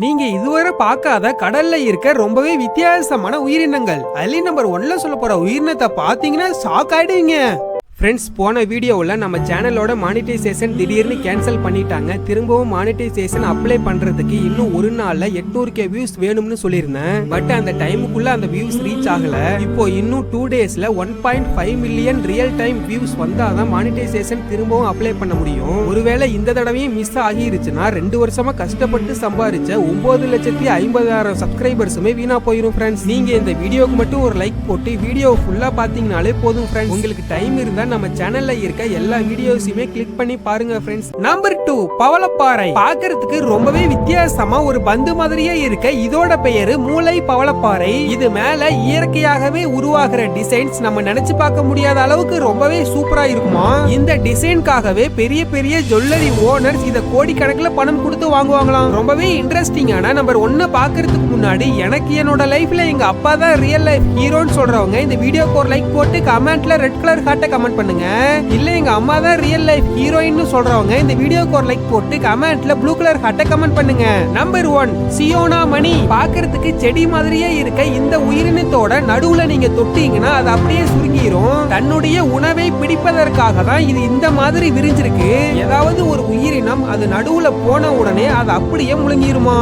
நீங்க இதுவரை பார்க்காத கடல்ல இருக்க ரொம்பவே வித்தியாசமான உயிரினங்கள். அதுலயும் நம்பர் 1ல சொல்ல போற உயிரினத்தை பாத்தீங்கன்னா ஷாக் ஆயிடுவீங்க. ஃப்ரெண்ட்ஸ், போன வீடியோவில் நம்ம சேனலோட மானிட்டைசேஷன் திடீர்னு கேன்சல் பண்ணிட்டாங்க. திரும்பவும் மானிட்டைசேஷன் அப்ளை பண்றதுக்கு இன்னும் ஒரு நாள்ல 800K வியூஸ் வேணும்னு சொல்லியிருந்தேன். பட் அந்த டைமுக்குள்ள அந்த வியூஸ் ரீச் ஆகல. இப்போ இன்னும் 2 டேஸ்ல 1.5 மில்லியன் ரியல் டைம் வியூஸ் வந்தாதான் மானிட்டைசேஷன் திரும்பவும் அப்ளை பண்ண முடியும். ஒருவேளை இந்த தடவையும் மிஸ் ஆகிருச்சுன்னா 2 வருஷமா கஷ்டப்பட்டு சம்பாதிச்ச 9,50,000 சப்ஸ்கிரைபர்ஸுமே வீணா போயிரும். ஃப்ரெண்ட்ஸ், நீங்க இந்த வீடியோக்கு மட்டும் ஒரு லைக் போட்டு வீடியோ ஃபுல்லா பாத்தீங்கனாலே போதும். ஃப்ரெண்ட்ஸ், உங்களுக்கு டைம் இருந்தா நம்ம சேனல்ல இருக்க எல்லா வீடியோஸையுமே கிளிக் பண்ணி பாருங்க. Friends, number 2 பவளப்பாறை. பார்க்கிறதுக்கு ரொம்பவே வித்தியாசமா ஒரு பந்து மாதிரியே இருக்க இதோட பெயரு மூளை பவளப்பாறை. இது மேல இயற்கையாகவே உருவாகிற டிசைன்ஸ் நம்ம நினைச்சு பார்க்க முடியாத அளவுக்கு ரொம்பவே சூப்பரா இருக்குமா. இந்த டிசைனுக்காகவே பெரிய பெரிய ஜுவல்லரி ஓனர்ஸ் இத கோடிக்கணக்கில் பணம் கொடுத்து வாங்குவாங்களாம். ரொம்பவே இன்ட்ரெஸ்டிங்கான நம்பர் 1 பார்க்கிறதுக்கு முன்னாடி எனக்கு என்னோட லைஃப்ல எங்க அப்பா தான் ரியல் லைஃப் ஹீரோன்னு சொல்றவங்க இந்த வீடியோக்கு ஒரு லைக் போட்டு கமெண்ட்ல ரெட் கலர் ஹார்ட்டை கமெண்ட் பண்ணுங்க. இல்ல எங்க அம்மா தான் ரியல் லைஃப் ஹீரோயின் சொல்றவங்க இந்த வீடியோக்கு ஒரு லைக் போட்டு கமெண்ட்ல ப்ளூ கலர் ஹார்ட்டை கமெண்ட் பண்ணுங்க. நம்பர் 1 சியோனா மணி. பார்க்கிறதுக்கு செடி மாதிரியே இருக்க இந்த உயிரினத்தோட நடுவுல நீங்க தொட்டீங்கன்னா அது அப்படியே சுருங்கிரும். தன்னுடைய உணவை பிடிப்பதற்காக தான் இது இந்த மாதிரி விரிஞ்சிருக்கு. ஏதாவது ஒரு உயிரினம் அது நடுவுல போன உடனே அது அப்படியே முழுங்கிருமா.